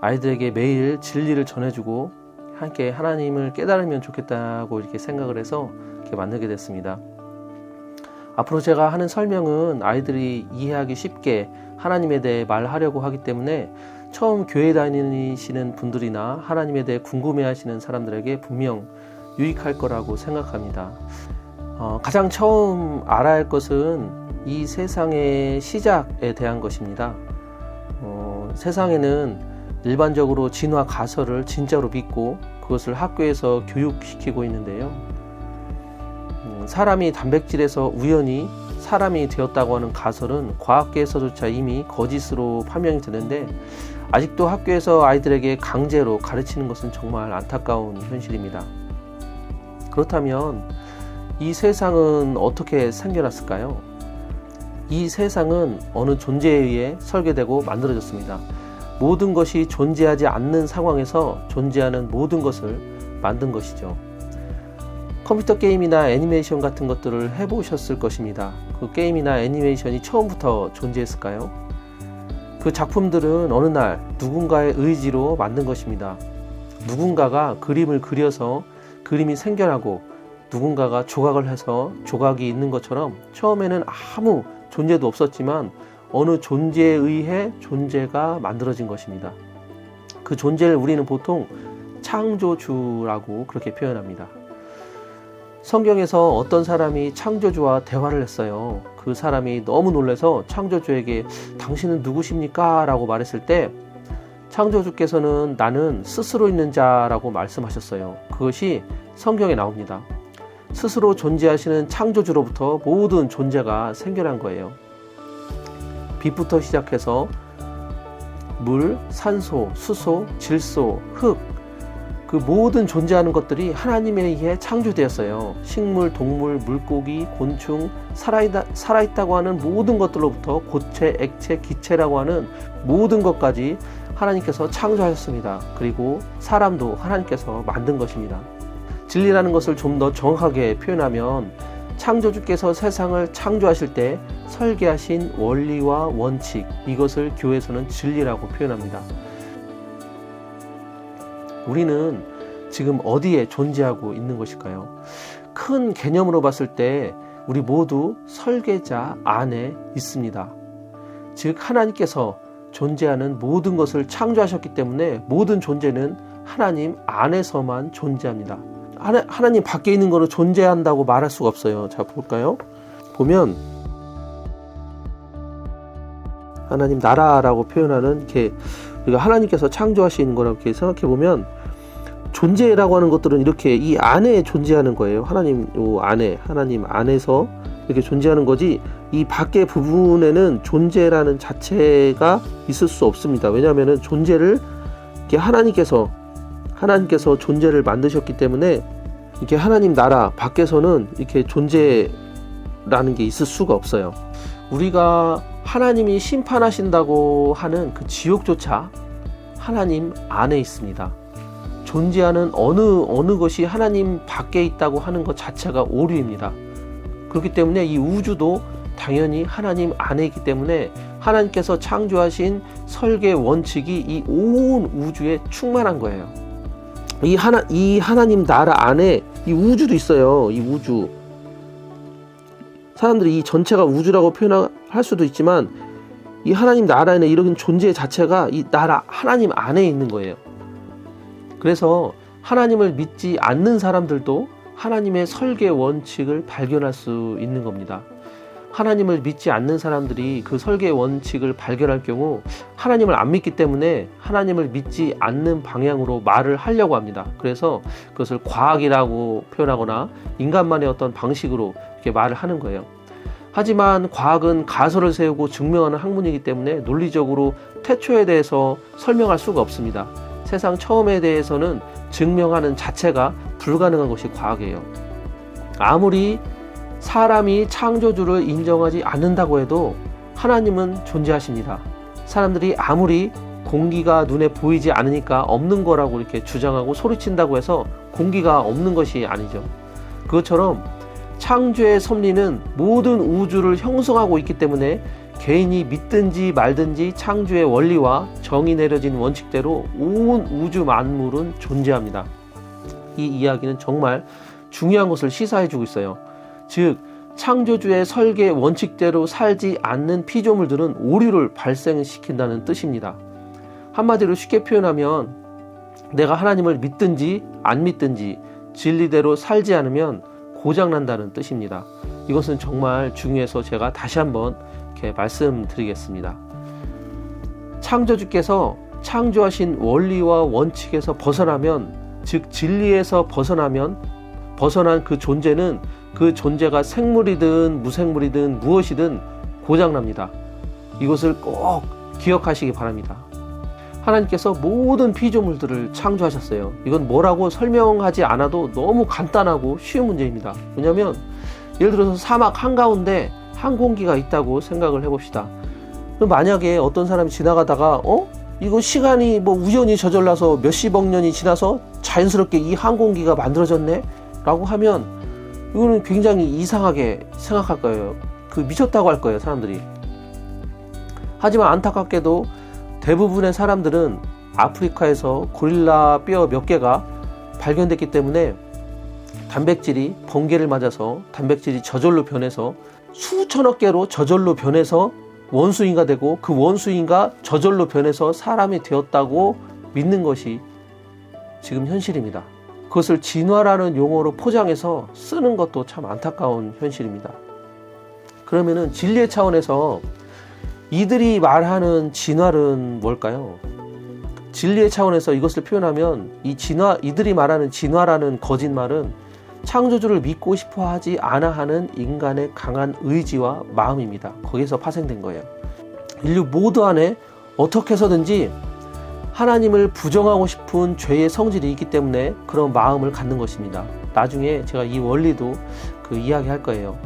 아이들에게 매일 진리를 전해주고 함께 하나님을 깨달으면 좋겠다고 이렇게 생각을 해서 이렇게 만들게 됐습니다. 앞으로 제가 하는 설명은 아이들이 이해하기 쉽게 하나님에 대해 말하려고 하기 때문에 처음 교회 다니시는 분들이나 하나님에 대해 궁금해하시는 사람들에게 분명 유익할 거라고 생각합니다. 가장 처음 알아야 할 것은 이 세상의 시작에 대한 것입니다. 세상에는 일반적으로 진화 가설을 진짜로 믿고 그것을 학교에서 교육시키고 있는데요. 사람이 단백질에서 우연히 사람이 되었다고 하는 가설은 과학계에서조차 이미 거짓으로 판명이 되는데 아직도 학교에서 아이들에게 강제로 가르치는 것은 정말 안타까운 현실입니다. 그렇다면 이 세상은 어떻게 생겨났을까요? 이 세상은 어느 존재에 의해 설계되고 만들어졌습니다. 모든 것이 존재하지 않는 상황에서 존재하는 모든 것을 만든 것이죠. 컴퓨터 게임이나 애니메이션 같은 것들을 해보셨을 것입니다. 그 게임이나 애니메이션이 처음부터 존재했을까요? 그 작품들은 어느 날 누군가의 의지로 만든 것입니다. 누군가가 그림을 그려서 그림이 생겨나고 누군가가 조각을 해서 조각이 있는 것처럼 처음에는 아무 존재도 없었지만 어느 존재에 의해 존재가 만들어진 것입니다. 그 존재를 우리는 보통 창조주라고 그렇게 표현합니다. 성경에서 어떤 사람이 창조주와 대화를 했어요. 그 사람이 너무 놀라서 창조주에게 당신은 누구십니까? 라고 말했을 때 창조주께서는 나는 스스로 있는 자라고 말씀하셨어요. 그것이 성경에 나옵니다. 스스로 존재하시는 창조주로부터 모든 존재가 생겨난 거예요. 빛부터 시작해서 물, 산소, 수소, 질소, 흙, 그 모든 존재하는 것들이 하나님에 의해 창조되었어요. 식물, 동물, 물고기, 곤충, 살아있다고 하는 모든 것들로부터 고체, 액체, 기체라고 하는 모든 것까지 하나님께서 창조하셨습니다. 그리고 사람도 하나님께서 만든 것입니다. 진리라는 것을 좀 더 정확하게 표현하면 창조주께서 세상을 창조하실 때 설계하신 원리와 원칙, 이것을 교회에서는 진리라고 표현합니다. 우리는 지금 어디에 존재하고 있는 것일까요? 큰 개념으로 봤을 때 우리 모두 설계자 안에 있습니다. 즉 하나님께서 존재하는 모든 것을 창조하셨기 때문에 모든 존재는 하나님 안에서만 존재합니다. 하나님 밖에 있는 거는 존재한다고 말할 수가 없어요. 자, 볼까요? 보면 하나님 나라라고 표현하는 게 우리가 하나님께서 창조하신 거라고 이렇게 생각해 보면 존재라고 하는 것들은 이렇게 이 안에 존재하는 거예요. 하나님 안에, 하나님 안에서 이렇게 존재하는 거지 이 밖의 부분에는 존재라는 자체가 있을 수 없습니다. 왜냐하면 존재를 이렇게 하나님께서 존재를 만드셨기 때문에 이렇게 하나님 나라 밖에서는 이렇게 존재라는 게 있을 수가 없어요. 우리가 하나님이 심판하신다고 하는 그 지옥조차 하나님 안에 있습니다. 존재하는 어느 것이 하나님 밖에 있다고 하는 것 자체가 오류입니다. 그렇기 때문에 이 우주도 당연히 하나님 안에 있기 때문에 하나님께서 창조하신 설계 원칙이 이 온 우주에 충만한 거예요. 이 하나님 나라 안에 이 우주도 있어요. 이 우주. 사람들이 이 전체가 우주라고 표현할 수도 있지만 이 하나님 나라에는 이런 존재 자체가 이 나라 하나님 안에 있는 거예요. 그래서 하나님을 믿지 않는 사람들도 하나님의 설계 원칙을 발견할 수 있는 겁니다. 하나님을 믿지 않는 사람들이 그 설계 원칙을 발견할 경우 하나님을 안 믿기 때문에 하나님을 믿지 않는 방향으로 말을 하려고 합니다. 그래서 그것을 과학이라고 표현하거나 인간만의 어떤 방식으로 이렇게 말을 하는 거예요. 하지만 과학은 가설을 세우고 증명하는 학문이기 때문에 논리적으로 태초에 대해서 설명할 수가 없습니다. 세상 처음에 대해서는 증명하는 자체가 불가능한 것이 과학이에요. 아무리 사람이 창조주를 인정하지 않는다고 해도 하나님은 존재하십니다. 사람들이 아무리 공기가 눈에 보이지 않으니까 없는 거라고 이렇게 주장하고 소리친다고 해서 공기가 없는 것이 아니죠. 그것처럼 창조의 섭리는 모든 우주를 형성하고 있기 때문에 개인이 믿든지 말든지 창조의 원리와 정의 내려진 원칙대로 온 우주 만물은 존재합니다. 이 이야기는 정말 중요한 것을 시사해주고 있어요. 즉 창조주의 설계 원칙대로 살지 않는 피조물들은 오류를 발생시킨다는 뜻입니다. 한마디로 쉽게 표현하면 내가 하나님을 믿든지 안 믿든지 진리대로 살지 않으면 고장난다는 뜻입니다. 이것은 정말 중요해서 제가 다시 한번 이렇게 말씀드리겠습니다. 창조주께서 창조하신 원리와 원칙에서 벗어나면, 즉 진리에서 벗어난 그 존재는 그 존재가 생물이든 무생물이든 무엇이든 고장납니다. 이것을 꼭 기억하시기 바랍니다. 하나님께서 모든 피조물들을 창조하셨어요. 이건 뭐라고 설명하지 않아도 너무 간단하고 쉬운 문제입니다. 왜냐하면 예를 들어서 사막 한가운데 항공기가 있다고 생각을 해봅시다. 만약에 어떤 사람이 지나가다가 이거 시간이 우연히 저절나서 몇십억 년이 지나서 자연스럽게 이 항공기가 만들어졌네? 라고 하면 이거는 굉장히 이상하게 생각할 거예요. 미쳤다고 할 거예요, 사람들이. 하지만 안타깝게도 대부분의 사람들은 아프리카에서 고릴라 뼈 몇 개가 발견됐기 때문에 단백질이 번개를 맞아서 단백질이 저절로 변해서 수천억 개로 저절로 변해서 원수인가 되고 그 원수인가 저절로 변해서 사람이 되었다고 믿는 것이 지금 현실입니다. 그것을 진화라는 용어로 포장해서 쓰는 것도 참 안타까운 현실입니다. 그러면은 진리의 차원에서 이들이 말하는 진화는 뭘까요? 진리의 차원에서 이것을 표현하면 이들이 말하는 진화라는 거짓말은 창조주를 믿고 싶어 하지 않아 하는 인간의 강한 의지와 마음입니다. 거기서 파생된 거예요. 인류 모두 안에 어떻게 해서든지 하나님을 부정하고 싶은 죄의 성질이 있기 때문에 그런 마음을 갖는 것입니다. 나중에 제가 이 원리도 이야기할 거예요.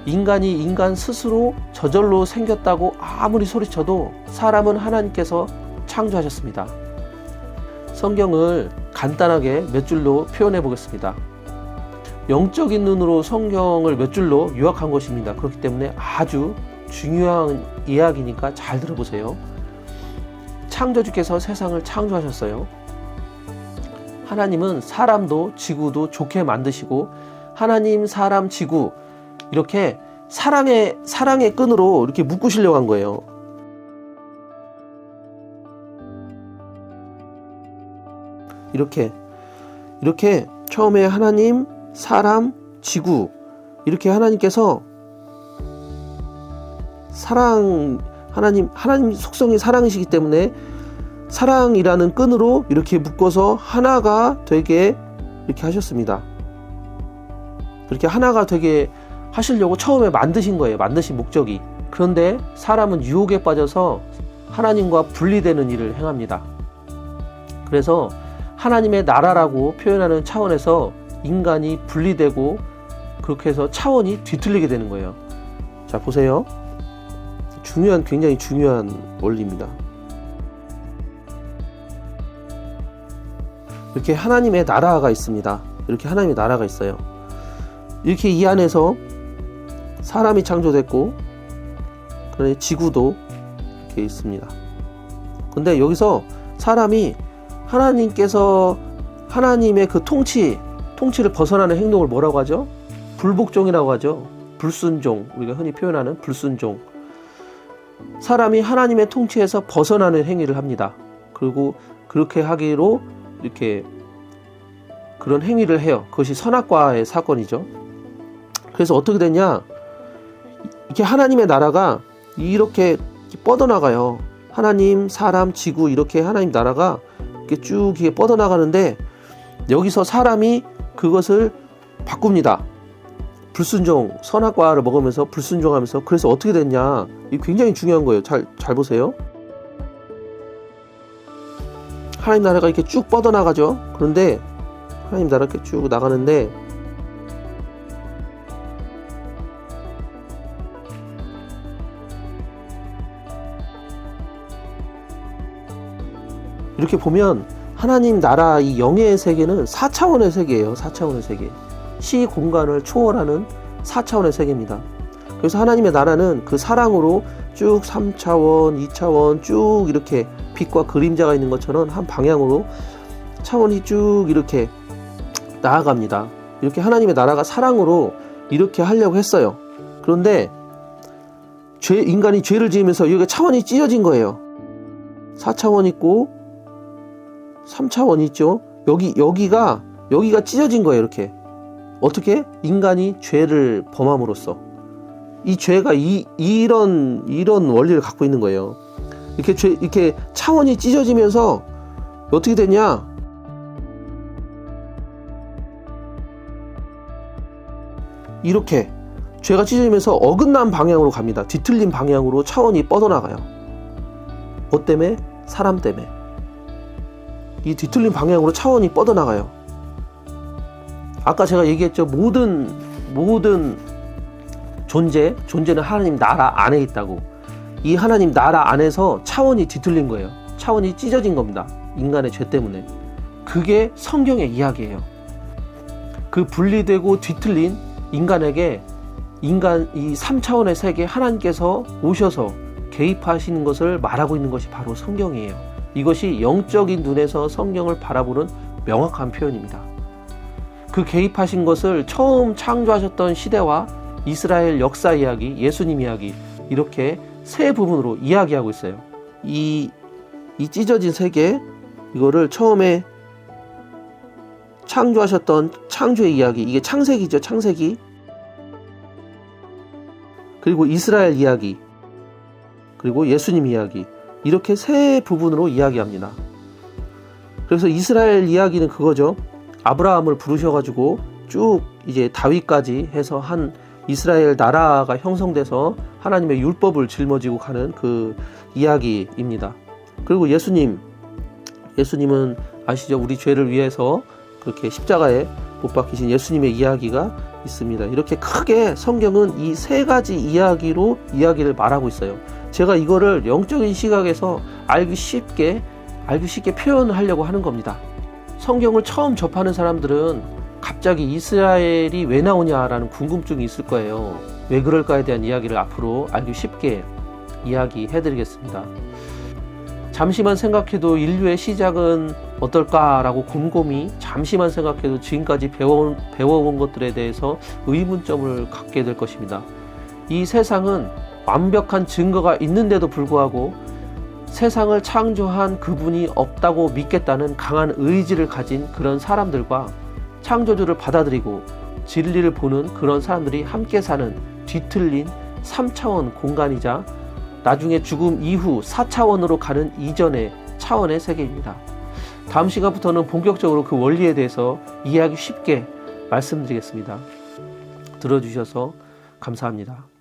인간이 인간 스스로 저절로 생겼다고 아무리 소리쳐도 사람은 하나님께서 창조하셨습니다. 성경을 간단하게 몇 줄로 표현해 보겠습니다. 영적인 눈으로 성경을 몇 줄로 요약한 것입니다. 그렇기 때문에 아주 중요한 이야기니까 잘 들어보세요. 창조주께서 세상을 창조하셨어요. 하나님은 사람도 지구도 좋게 만드시고 하나님, 사람, 지구 이렇게 사랑의 끈으로 이렇게 묶으시려고 한 거예요. 이렇게 처음에 하나님, 사람, 지구 이렇게 하나님께서 하나님 속성이 사랑이시기 때문에 사랑이라는 끈으로 이렇게 묶어서 하나가 되게 이렇게 하셨습니다. 그렇게 하나가 되게 하시려고 처음에 만드신 거예요. 만드신 목적이. 그런데 사람은 유혹에 빠져서 하나님과 분리되는 일을 행합니다. 그래서 하나님의 나라라고 표현하는 차원에서 인간이 분리되고 그렇게 해서 차원이 뒤틀리게 되는 거예요. 자, 보세요. 굉장히 중요한 원리입니다. 이렇게 하나님의 나라가 있습니다. 이렇게 하나님의 나라가 있어요. 이렇게 이 안에서 사람이 창조됐고, 그다음에 지구도 이렇게 있습니다. 근데 여기서 사람이 하나님께서 하나님의 그 통치를 벗어나는 행동을 뭐라고 하죠? 불복종이라고 하죠. 불순종, 우리가 흔히 표현하는 불순종. 사람이 하나님의 통치에서 벗어나는 행위를 합니다. 그리고 그렇게 하기로 이렇게 그런 행위를 해요. 그것이 선악과의 사건이죠. 그래서 어떻게 되냐? 이렇게 하나님의 나라가 이렇게 뻗어나가요. 하나님, 사람, 지구 이렇게 하나님 나라가 이렇게 쭉 뻗어나가는데 여기서 사람이 그것을 바꿉니다. 불순종, 선악과를 먹으면서 불순종하면서. 그래서 어떻게 됐냐? 이게 굉장히 중요한 거예요. 잘 보세요. 하나님 나라가 이렇게 쭉 뻗어나가죠. 그런데 하나님 나라가 이렇게 쭉 나가는데 이렇게 보면 하나님 나라 이 영의 세계는 4차원의 세계예요. 4차원의 세계. 시 공간을 초월하는 4차원의 세계입니다. 그래서 하나님의 나라는 그 사랑으로 쭉 3차원, 2차원 쭉 이렇게 빛과 그림자가 있는 것처럼 한 방향으로 차원이 쭉 이렇게 나아갑니다. 이렇게 하나님의 나라가 사랑으로 이렇게 하려고 했어요. 그런데 인간이 죄를 지으면서 여기가 차원이 찢어진 거예요. 4차원 있고 3차원 있죠. 여기가 찢어진 거예요. 이렇게. 어떻게? 인간이 죄를 범함으로써. 이 죄가 이런 원리를 갖고 있는 거예요. 이렇게 차원이 찢어지면서 어떻게 되냐? 이렇게 죄가 찢어지면서 어긋난 방향으로 갑니다. 뒤틀린 방향으로 차원이 뻗어나가요. 뭐 때문에? 사람 때문에. 이 뒤틀린 방향으로 차원이 뻗어나가요. 아까 제가 얘기했죠. 모든 존재는 하나님 나라 안에 있다고. 이 하나님 나라 안에서 차원이 뒤틀린 거예요. 차원이 찢어진 겁니다. 인간의 죄 때문에. 그게 성경의 이야기예요. 그 분리되고 뒤틀린 인간에게 이 3차원의 세계에 하나님께서 오셔서 개입하시는 것을 말하고 있는 것이 바로 성경이에요. 이것이 영적인 눈에서 성경을 바라보는 명확한 표현입니다. 그 개입하신 것을 처음 창조하셨던 시대와 이스라엘 역사 이야기, 예수님 이야기, 이렇게 세 부분으로 이야기하고 있어요. 이 찢어진 세계, 이거를 처음에 창조하셨던 창조의 이야기, 이게 창세기죠. 창세기. 그리고 이스라엘 이야기, 그리고 예수님 이야기, 이렇게 세 부분으로 이야기합니다. 그래서 이스라엘 이야기는 그거죠. 아브라함을 부르셔가지고 쭉 이제 다윗까지 해서 한 이스라엘 나라가 형성돼서 하나님의 율법을 짊어지고 가는 그 이야기입니다. 그리고 예수님은 아시죠? 우리 죄를 위해서 그렇게 십자가에 못 박히신 예수님의 이야기가 있습니다. 이렇게 크게 성경은 이 세 가지 이야기를 말하고 있어요. 제가 이거를 영적인 시각에서 알기 쉽게 표현을 하려고 하는 겁니다. 성경을 처음 접하는 사람들은 갑자기 이스라엘이 왜 나오냐라는 궁금증이 있을 거예요. 왜 그럴까에 대한 이야기를 앞으로 알기 쉽게 이야기해드리겠습니다. 잠시만 생각해도 인류의 시작은 어떨까라고 곰곰이 잠시만 생각해도 지금까지 배워온 것들에 대해서 의문점을 갖게 될 것입니다. 이 세상은 완벽한 증거가 있는데도 불구하고 세상을 창조한 그분이 없다고 믿겠다는 강한 의지를 가진 그런 사람들과 창조주를 받아들이고 진리를 보는 그런 사람들이 함께 사는 뒤틀린 3차원 공간이자 나중에 죽음 이후 4차원으로 가는 이전의 차원의 세계입니다. 다음 시간부터는 본격적으로 그 원리에 대해서 이해하기 쉽게 말씀드리겠습니다. 들어주셔서 감사합니다.